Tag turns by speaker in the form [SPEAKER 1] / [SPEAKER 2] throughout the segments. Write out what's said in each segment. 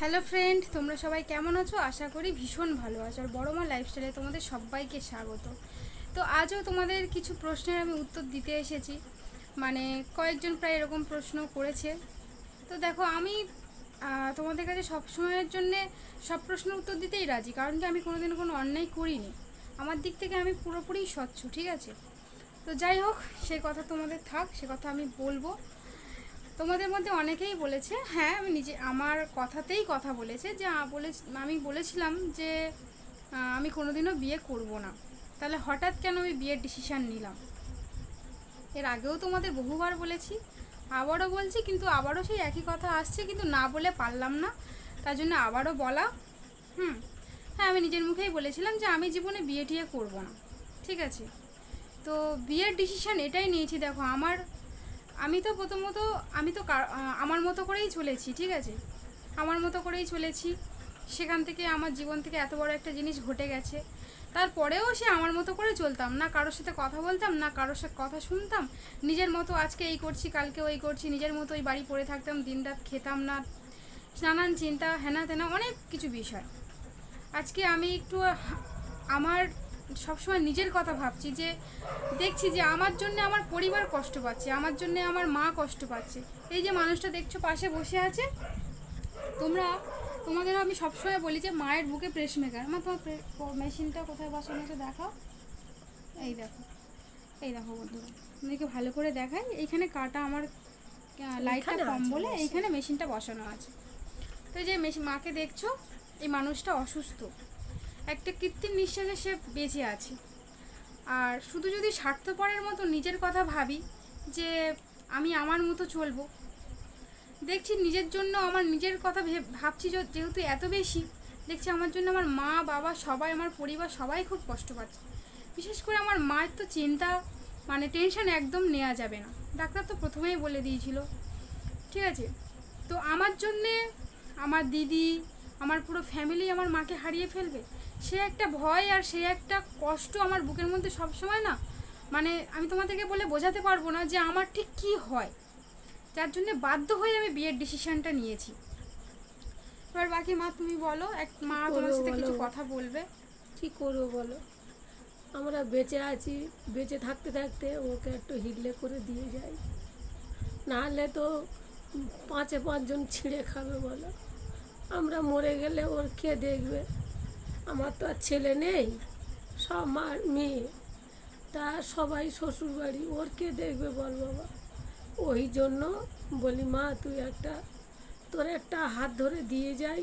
[SPEAKER 1] Hello friend, তোমরা সবাই কেমন আছো? আশা করি ভীষণ ভালো আছো। আর বড় মা লাইফস্টাইলে তোমাদের সবাইকে স্বাগত। তো আজও তোমাদের কিছু প্রশ্নের আমি উত্তর দিতে এসেছি। মানে কয়েকজন প্রায় এরকম প্রশ্ন করেছে। তো দেখো, আমি তোমাদের কাছে সব সময়ের জন্যে সব প্রশ্নের উত্তর দিতেই রাজি, কারণ কি আমি কোনোদিন কোনো অন্যায় করিনি। আমার দিক থেকে আমি পুরোপুরি স্বচ্ছ, ঠিক আছে? তো যাই হোক, সে কথা তোমাদের থাক, সে কথা আমি বলবো। তোমাদের মধ্যে অনেকেই বলেছে, হ্যাঁ আমি নিজে আমার কথাতেই কথা বলেছে যে আমি বলেছিলাম যে আমি কোনোদিনও বিয়ে করব না। তাহলে হঠাৎ কেন আমি বিয়ের ডিসিশান নিলাম? এর আগেও তোমাদের বহুবার বলেছি, আবারও বলছি, কিন্তু আবারও সেই একই কথা আসছে, কিন্তু না বলে পারলাম না, তার জন্য আবারও বলা। হ্যাঁ, আমি নিজের মুখেই বলেছিলাম যে আমি জীবনে বিয়ে টিয়ে করবো না, ঠিক আছে? তো বিয়ের ডিসিশান এটাই নিয়েছি। দেখো, আমি তো প্রথমত আমি তো আমার মতো করেই চলেছি, ঠিক আছে? আমার মতো করেই চলেছি। সেখান থেকে আমার জীবন থেকে এত বড় একটা জিনিস ঘটে গেছে, তারপরেও সে আমার মতো করে চলতাম না, কারোর সাথে কথা বলতাম না, কারোর সাথে কথা শুনতাম। নিজের মতো আজকে এই করছি, কালকে ওই করছি, নিজের মতো ওই বাড়ি পড়ে থাকতাম, দিনরাত খেতাম না, নানান চিন্তা, হেনা তেনা অনেক কিছু বিষয়। আজকে আমি একটু আমার সবসময় নিজের কথা ভাবছি, যে দেখছি যে আমার জন্য আমার পরিবার কষ্ট পাচ্ছে, আমার জন্য আমার মা কষ্ট পাচ্ছে। এই যে মানুষটা দেখছো পাশে বসে আছে, তোমাদেরও আমি সবসময় বলি যে মায়ের বুকে প্রেস মেকার। আমার তোমার মেশিনটা কোথায় বসানো আছে দেখাও। এই দেখো, এই দেখো বন্ধুরা, আপনাকে ভালো করে দেখাই। এইখানে কাটা আমার লাইটটা কম বলে এইখানে মেশিনটা বসানো আছে। তো এই যে মাকে দেখছো, এই মানুষটা অসুস্থ, একটা কৃত্রিম নিঃশ্বাসে সে বেঁচে আছে। আর শুধু যদি স্বার্থপরের মতো নিজের কথা ভাবি যে আমি আমার মতো চলবো, দেখছি নিজের জন্য আমার নিজের কথা ভাবছি যেহেতু এত বেশি, দেখছি আমার জন্য আমার মা বাবা সবাই, আমার পরিবার সবাই খুব কষ্ট পাচ্ছে। বিশেষ করে আমার মায়ের তো চিন্তা, মানে টেনশন একদম নেওয়া যাবে না, ডাক্তার তো প্রথমেই বলে দিয়েছিল, ঠিক আছে? তো আমার জন্যে আমার দিদি, আমার পুরো ফ্যামিলি আমার মাকে হারিয়ে ফেলবে, সে একটা ভয় আর সে একটা কষ্ট আমার বুকের মধ্যে সব সময় না, মানে আমি তোমাদেরকে বলে বোঝাতে পারবো না যে আমার ঠিক কী হয়, যার জন্য বাধ্য হয়ে আমি বিয়ের ডিসিশানটা নিয়েছি। এবার বাকি মা তুমি বলো, মা তোমার সাথে কিছু কথা বলবে।
[SPEAKER 2] কী করবো বলো? আমরা বেঁচে আছি, বেঁচে থাকতে থাকতে ওকে একটু হিরলে করে দিয়ে যাই, নাহলে তো পাঁচে পাঁচজন ছিঁড়ে খাবে বলো। আমরা মরে গেলে ওর কে দেখবে? আমার তো আর ছেলে নেই, সব মার মেয়ে, তা সবাই শ্বশুর বাড়ি, ওর কে দেখবে বল বাবা? ওই জন্য বলি মা তুই তোর একটা হাত ধরে দিয়ে যাই,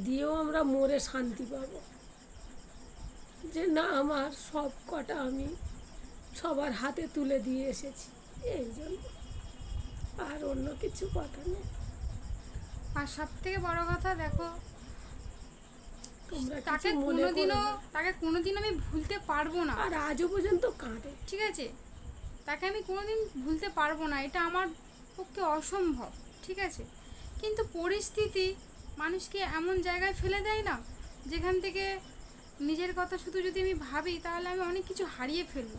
[SPEAKER 2] দিয়েও আমরা মরে শান্তি পাবো, যে না আমার সব কটা আমি সবার হাতে তুলে দিয়ে এসেছি, এই জন্য, আর অন্য কিছু কথা নেই।
[SPEAKER 1] আর সব থেকে বড় কথা, দেখো,
[SPEAKER 2] তোমরা
[SPEAKER 1] তাকে কোনোদিনও আমি ভুলতে পারবো না,
[SPEAKER 2] আর আজও পর্যন্ত কাঁদে,
[SPEAKER 1] ঠিক আছে? তাকে আমি কোনোদিন ভুলতে পারবো না, এটা আমার পক্ষে অসম্ভব, ঠিক আছে? কিন্তু পরিস্থিতি মানুষকে এমন জায়গায় ফেলে দেয় না, যেখান থেকে নিজের কথা শুধু যদি আমি ভাবি, তাহলে আমি অনেক কিছু হারিয়ে ফেলবো।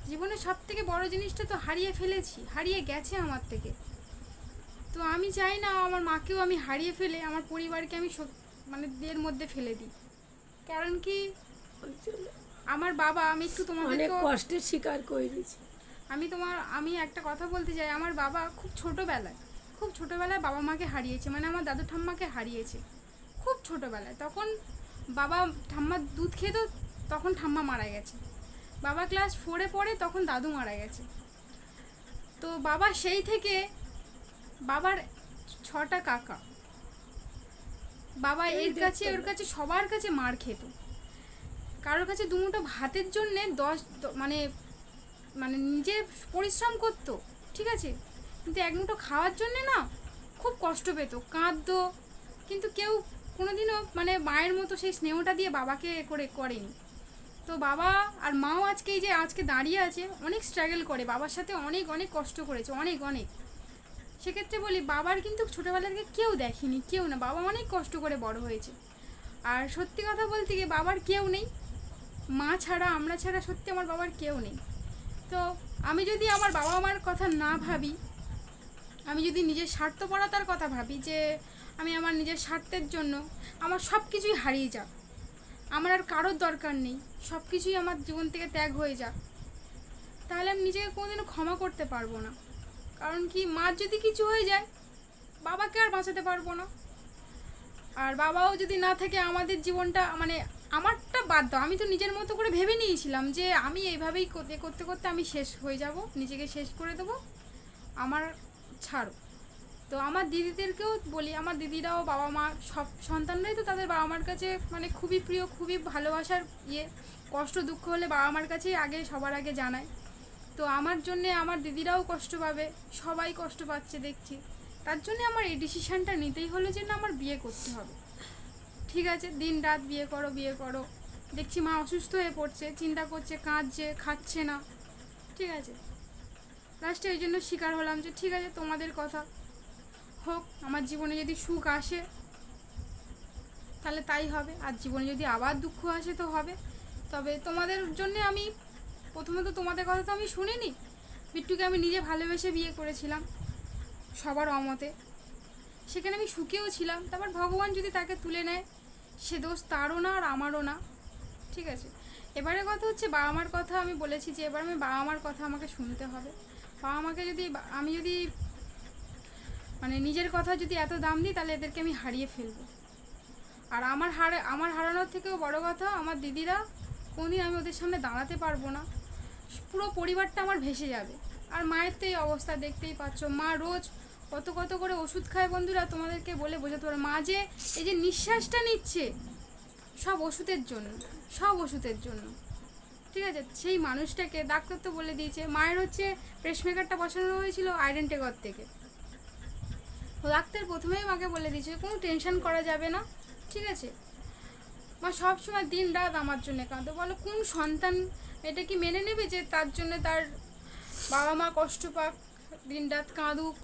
[SPEAKER 1] জীবনে সব থেকে বড় জিনিসটা তো হারিয়ে ফেলেছি, হারিয়ে গেছে আমার থেকে। তো আমি চাই না আমার মাকেও আমি হারিয়ে ফেলে আমার পরিবারকে আমি মানে এর মধ্যে ফেলে দিই। কারণ কি, আমার বাবা, আমি একটু তোমাদের
[SPEAKER 2] অনেক কষ্টের স্বীকার করে দিয়েছি।
[SPEAKER 1] আমি একটা কথা বলতে চাই, আমার বাবা খুব ছোটোবেলায় বাবা মাকে হারিয়েছে, মানে আমার দাদু ঠাম্মাকে হারিয়েছে খুব ছোটোবেলায়। তখন বাবা ঠাম্মার দুধ খেত, তখন ঠাম্মা মারা গেছে। বাবা ক্লাস 4-এ পড়ে, তখন দাদু মারা গেছে। তো বাবা সেই থেকে, বাবার 6টা কাকা, বাবা এর কাছে ওর কাছে সবার কাছে মার খেত। কারোর কাছে দুমুঠো ভাতের জন্যে মানে মানে নিজে পরিশ্রম করতো, ঠিক আছে, কিন্তু এক মুঠো খাওয়ার জন্যে না খুব কষ্ট পেত, কাঁদতো। কিন্তু কেউ কোনোদিনও মানে মায়ের মতো সেই স্নেহটা দিয়ে বাবাকে করেনি। তো বাবা আর মাও আজকে দাঁড়িয়ে আছে, অনেক স্ট্রাগল করে, বাবার সাথে অনেক অনেক কষ্ট করেছে, অনেক অনেক। সেক্ষেত্রে বলি, বাবার কিন্তু ছোটোবেলা থেকে কেউ দেখেনি, কেউ না, বাবা অনেক কষ্ট করে বড় হয়েছে। আর সত্যি কথা বলতে গিয়ে বাবার কেউ নেই, মা ছাড়া, আমরা ছাড়া সত্যি আমার বাবার কেউ নেই। তো আমি যদি আমার বাবা মার কথা না ভাবি, আমি যদি নিজের স্বার্থপরতার কথা ভাবি, যে আমি আমার নিজের স্বার্থের জন্য আমার সব কিছুই হারিয়ে যাক, আমার আর কারোর দরকার নেই, সব কিছুই আমার জীবন থেকে ত্যাগ হয়ে যাক, তাহলে আমি নিজেকে কোনোদিনও ক্ষমা করতে পারবো না। কারণ কি, মার যদি কিছু হয়ে যায় বাবাকে আর বাঁচাতে পারবো না, আর বাবাও যদি না থাকে আমাদের জীবনটা মানে আমারটা বাদ দাও, আমি তো নিজের মতো করে ভেবে নিয়েছিলাম যে আমি এইভাবেই করতে করতে করতে আমি শেষ হয়ে যাব, নিজেকে শেষ করে দেবো, আমার ছাড়ো। তো আমার দিদিদেরকেও বলি, আমার দিদিরাও বাবা মা সব সন্তানরাই তো তাদের বাবা মার কাছে মানে খুবই প্রিয়, খুবই ভালোবাসার কষ্ট দুঃখ হলে বাবা মার কাছেই আগে সবার আগে জানায়। তো আমার জন্যে আমার দিদিরাও কষ্ট পাবে, সবাই কষ্ট পাচ্ছে দেখছি, তার জন্যে আমার এই ডিসিশানটা নিতেই হলো যে না, আমার বিয়ে করতে হবে। ঠিক আছে, দিন রাত বিয়ে করো বিয়ে করো, দেখছি মা অসুস্থ হয়ে পড়ছে, চিন্তা করছে, কাঁদছে, খাচ্ছে না। ঠিক আছে, লাস্টে ওই জন্য স্বীকার হলাম যে ঠিক আছে, তোমাদের কথা হোক, আমার জীবনে যদি সুখ আসে তাহলে তাই হবে, আর জীবনে যদি আবার দুঃখ আসে তো হবে। তবে তোমাদের জন্য আমি প্রথমত তোমাদের কথা তো আমি শুনিনি, বিট্টুকে আমি নিজে ভালোবেসে বিয়ে করেছিলাম সবার অমতে, সেখানে আমি সুখেও ছিলাম। তারপর ভগবান যদি তাকে তুলে নেয় সে দোষ তারও না আর আমারও না। ঠিক আছে, এবারে কথা হচ্ছে বাবা মার কথা আমি বলেছি যে এবার আমি বাবা মার কথা আমাকে শুনতে হবে। বাবা মাকে যদি আমি যদি মানে নিজের কথা যদি এত দাম দিই তাহলে এদেরকে আমি হারিয়ে ফেলবো। আর আমার হারানোর থেকেও বড় কথা, আমার দিদিরা কোনদিন আমি ওদের সামনে দাঁড়াতে পারবো না, পুরো পরিবারটা আমার ভেসে যাবে। আর মায়ের তো এই অবস্থা দেখতেই পাচ্ছ, মা রোজ কত কত করে ওষুধ খায় বন্ধুরা, তোমাদেরকে বলে বোঝাতে পারো। মা যে এই যে নিঃশ্বাসটা নিচ্ছে সব ওষুধের জন্য, সব ওষুধের জন্য। ঠিক আছে, সেই মানুষটাকে ডাক্তার তো বলে দিয়েছে, মায়ের হচ্ছে পেসমেকারটা বসানো হয়েছিল আয়রন টেকর থেকে, ডাক্তার প্রথমেই মাকে বলে দিয়েছে কোনো টেনশন করা যাবে না। ঠিক আছে, মা সবসময় দিন রাত আমার জন্য কাঁদে। বলো কোন সন্তান এটা কি মেনে নেবে যে তার জন্য তার বাবা মা কষ্ট পাক, দিন রাত কাঁদুক?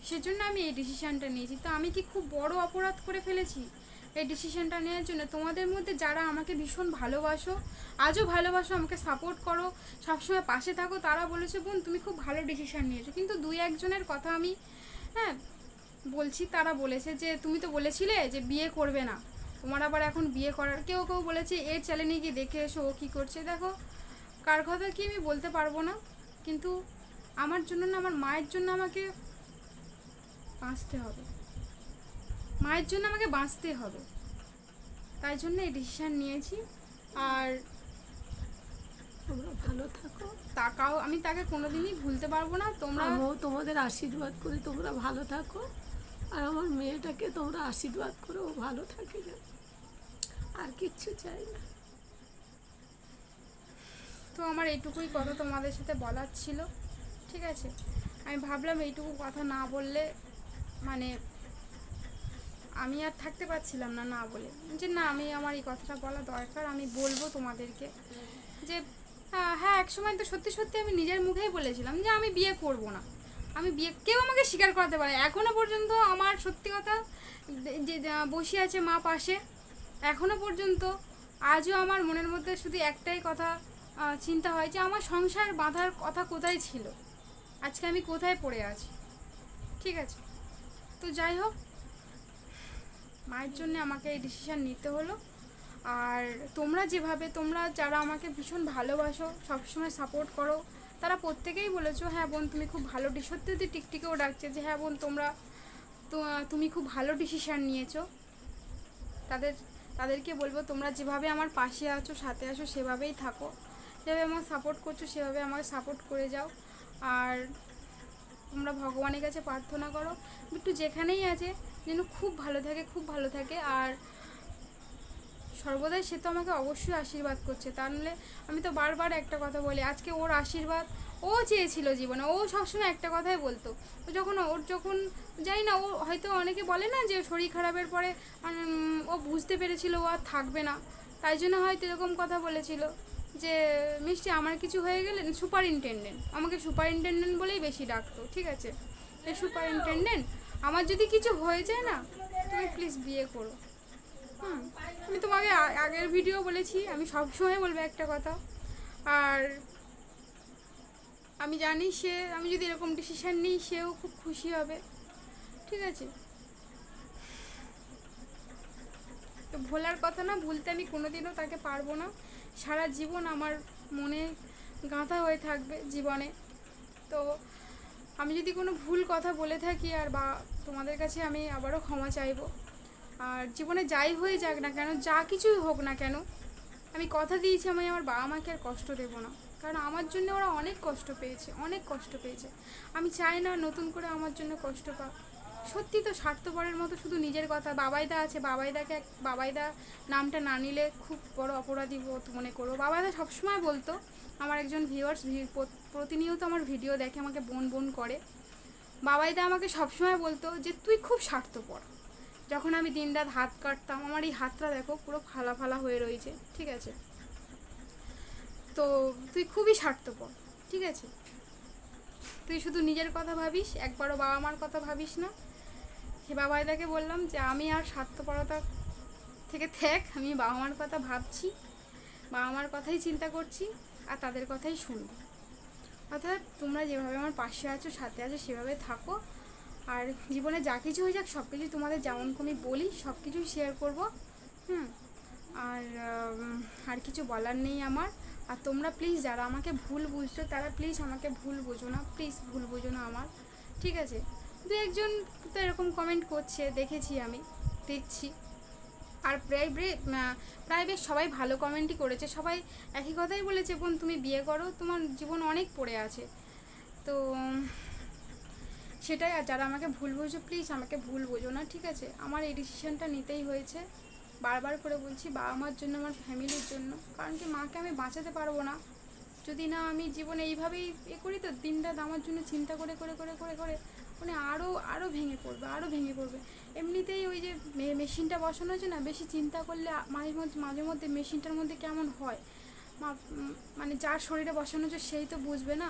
[SPEAKER 1] সেজন্য আমি এই ডিসিশানটা নিয়েছি। তো আমি কি খুব বড় অপরাধ করে ফেলেছি এই ডিসিশানটা নেওয়ার জন্য? তোমাদের মধ্যে যারা আমাকে ভীষণ ভালোবাসো, আজও ভালোবাসো, আমাকে সাপোর্ট করো, সবসময় পাশে থাকো, তারা বলেছে বোন তুমি খুব ভালো ডিসিশান নিয়েছো। কিন্তু দুই একজনের কথা আমি বলছি, তারা বলেছে যে তুমি তো বলেছিলে যে বিয়ে করবে না, তোমার আবার এখন বিয়ে করার। কেউ কেউ বলেছে এর চ্যানেলে গিয়ে দেখে এসো ও কী করছে। দেখো, কার কথা কি আমি বলতে পারবো না, কিন্তু আমার জন্য না, আমার মায়ের জন্য আমাকে বাঁচতে হবে, মায়ের জন্য আমাকে বাঁচতে হবে, তাই জন্য এই ডিসিশান নিয়েছি। আর
[SPEAKER 2] তোমরা ভালো থাকো,
[SPEAKER 1] তাকাও আমি তাকে কোনোদিনই ভুলতে পারবো না। তোমরা
[SPEAKER 2] তোমাদের আশীর্বাদ করে তোমরা ভালো থাকো, আর আমার মেয়েটাকে তোমরা আশীর্বাদ করে ও ভালো থাকে যেন, আর কিচ্ছু চাই না।
[SPEAKER 1] তো আমার এইটুকুই কথা তোমাদের সাথে বলার ছিল। ঠিক আছে, আমি ভাবলাম এইটুকু কথা না বললে মানে আমি আর থাকতে পারছিলাম না না বলে, যে না আমি আমার এই কথাটা বলা দরকার, আমি বলবো তোমাদেরকে যে হ্যাঁ একসময় তো সত্যি সত্যি আমি নিজের মুখেই বলেছিলাম যে আমি বিয়ে করব না, আমি বিয়ে, কেউ আমাকে স্বীকার করাতে পারে। এখনও পর্যন্ত আমার সত্যি কথা যে বসে আছে মা পাশে, এখনও পর্যন্ত আজও আমার মনের মধ্যে শুধু একটাই কথা চিন্তা হয় যে আমার সংসার বাঁধার কথা কোথায় ছিল, আজকে আমি কোথায় পড়ে আছি। ঠিক আছে, তো যাই হোক, মায়ের জন্য আমাকে এই ডিসিশান নিতে হলো। আর তোমরা যারা আমাকে ভীষণ ভালোবাসো, সবসময় সাপোর্ট করো, তারা প্রত্যেকেই বলেছো হ্যাঁ বোন তুমি খুব ভালো সত্যি টিকটিকেও ডাকছে যে হ্যাঁ বোন তুমি খুব ভালো ডিসিশান নিয়েছো। তাদেরকে বলবো তোমরা যেভাবে আমার পাশে আছো, সাথে আছো, সেভাবেই থাকো, যেভাবে আমাকে সাপোর্ট করছো সেভাবে আমাকে সাপোর্ট করে যাও। আর তোমরা ভগবানের কাছে প্রার্থনা করো বিট্টু যেখানেই আছে যেন খুব ভালো থাকে, খুব ভালো থাকে। আর সর্বদাই সে তো আমাকে অবশ্যই আশীর্বাদ করছে, তা নাহলে আমি তো বারবার একটা কথা বলি, আজকে ওর আশীর্বাদ ও চেয়েছিল জীবনে, ও সবসময় একটা কথাই বলতো। ওর যখন জানি না, ও হয়তো অনেকে বলে না যে শরীর খারাপের পরে ও বুঝতে পেরেছিল ও আর থাকবে না, তাই জন্য হয়তো এরকম কথা বলেছিল যে মিষ্টি আমার কিছু হয়ে গেলে সুপারিনটেনডেন্ট, আমাকে সুপারিনটেনডেন্ট বলেই বেশি ডাকতো। ঠিক আছে, এই সুপারিনটেনডেন্ট আমার যদি কিছু হয়ে যায় না তুমি প্লিজ বিয়ে করো। আমি তোমাকে আগের ভিডিও বলেছি, আমি সবসময় বলবো একটা কথা। আর আমি জানি আমি যদি এরকম ডিসিশান নিই সেও খুব খুশি হবে। ঠিক আছে, ভোলার কথা না, ভুলতে আমি কোনোদিনও তাকে পারবো না। সারা জীবন আমার মনে গাঁথা হয়ে থাকবে জীবনে। তো আমি যদি কোনো ভুল কথা বলে থাকি আর বা তোমাদের কাছে আমি আবারও ক্ষমা চাইবো। আর জীবনে যাই হয়ে যাক না কেন, যা কিছুই হোক না কেন, আমি কথা দিয়েছি আমি আমার বাবা মাকে আর কষ্ট দেবো না। কারণ আমার জন্য ওরা অনেক কষ্ট পেয়েছে, অনেক কষ্ট পেয়েছে। আমি চাই না নতুন করে আমার জন্য কষ্ট পাক। সত্যি তো স্বার্থপরের মতো শুধু নিজের কথা। বাবাইদা আছে, বাবাইদা নামটা না নিলে খুব বড় অপরাধী মনে করো। বাবাইদা সবসময় বলতো, আমার একজন ভিউয়ার্স প্রতিনিয়ত আমার ভিডিও দেখে, আমাকে বোন বোন করে। বাবাইদা আমাকে সবসময় বলতো যে তুই খুব স্বার্থপর। যখন আমি দিনরাত হাত কাটতাম, আমার এই হাতটা দেখো পুরো ফালা ফালা হয়ে রয়েছে, ঠিক আছে? তো তুই খুবই স্বার্থপর, ঠিক আছে? তুই শুধু নিজের কথা ভাবিস, একবারও বাবা মার কথা ভাবিস না। সে বাবাইদাকে বললাম যে আমি আর স্বার্থপরতা থেকে আমি বাবা মার কথা ভাবছি, বাবা মার কথাই চিন্তা করছি, আর তাদের কথাই শুনবো। অর্থাৎ তোমরা যেভাবে আমার পাশে আছো, সাথে আছো, সেভাবে থাকো। আর জীবনে যা কিছু হয়ে যাক, সব কিছু তোমাদের যেমন আমি বলি সব কিছুই শেয়ার করবো। আর আর কিছু বলার নেই আমার। আর তোমরা প্লিজ যারা আমাকে ভুল বুঝছো, তারা প্লিজ আমাকে ভুল বুঝো না, প্লিজ ভুল বুঝো না আমার, ঠিক আছে? দু একজন তো এরকম কমেন্ট করছে, দেখেছি, আমি দেখছি। আর প্রায় বেশ সবাই ভালো কমেন্টই করেছে। সবাই একই কথাই বলেছে, বোন তুমি বিয়ে করো, তোমার জীবন অনেক পড়ে আছে। তো সেটাই। আর যারা আমাকে ভুল বুঝো, প্লিজ আমাকে ভুল বোঝো না, ঠিক আছে? আমার এই ডিসিশনটা নিতেই হয়েছে, বারবার করে বলছি, বাবা মার জন্য, আমার ফ্যামিলির জন্য। কারণ কি, মাকে আমি বাঁচাতে পারবো না যদি না আমি জীবনে এইভাবেই করি। তো দিনরাত আমার জন্য চিন্তা করে করে করে করে করে মানে আরও ভেঙে পড়বে। এমনিতেই ওই যে মেশিনটা বসানো হয়েছে না, বেশি চিন্তা করলে মাঝে মধ্যে মেশিনটার মধ্যে কেমন হয়, মানে যার শরীরে বসানো হচ্ছে সেই তো বুঝবে না।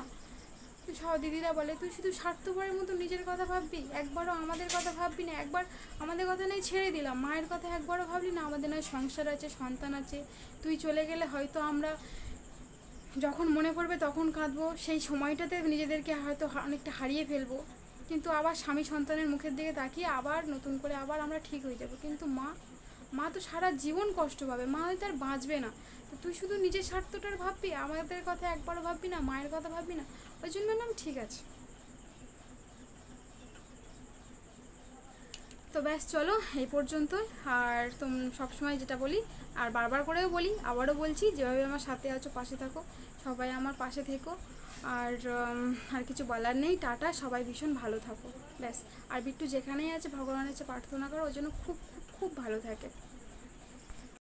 [SPEAKER 1] তুই সব দিদিরা বলে তুই শুধু স্বার্থপরের মতো নিজের কথা ভাববি, একবারও আমাদের কথা ভাববি না। একবার আমাদের কথা নেই, ছেড়ে দিলাম, মায়ের কথা একবারও ভাবলি না। আমাদের নয় সংসার আছে, সন্তান আছে, তুই চলে গেলে হয়তো আমরা যখন মনে পড়বে তখন কাঁদবো, সেই সময়টাতে নিজেদেরকে হয়তো অনেকটা হারিয়ে ফেলবো। কিন্তু আবার স্বামী সন্তানের মুখের দিকে তাকিয়ে আবার নতুন করে আবার আমরা ঠিক হয়ে যাব। কিন্তু মা তো সারা জীবন কষ্ট পাবে, মা হয়তো আর বাঁচবে না। তো তুই শুধু নিজের স্বার্থটার ভাববি, আমাদের কথা একবারও ভাববি না, মায়ের কথা ভাববি না। ওই জন্য নাম ঠিক আছে। তো ব্যাস, চলো এই পর্যন্তই। আর সবসময় যেটা বলি, আর বারবার করেও বলি, আবারও বলছি, যেভাবে আমার সাথে আছো, পাশে থাকো, সবাই আমার পাশে থেকো। আর কিছু বলার নেই। টাটা, সবাই ভীষণ ভালো থাকো, ব্যাস। আর বিট্টু যেখানেই আছে, ভগবানের কাছে প্রার্থনা করো ওর জন্য খুব খুব খুব ভালো থাকে।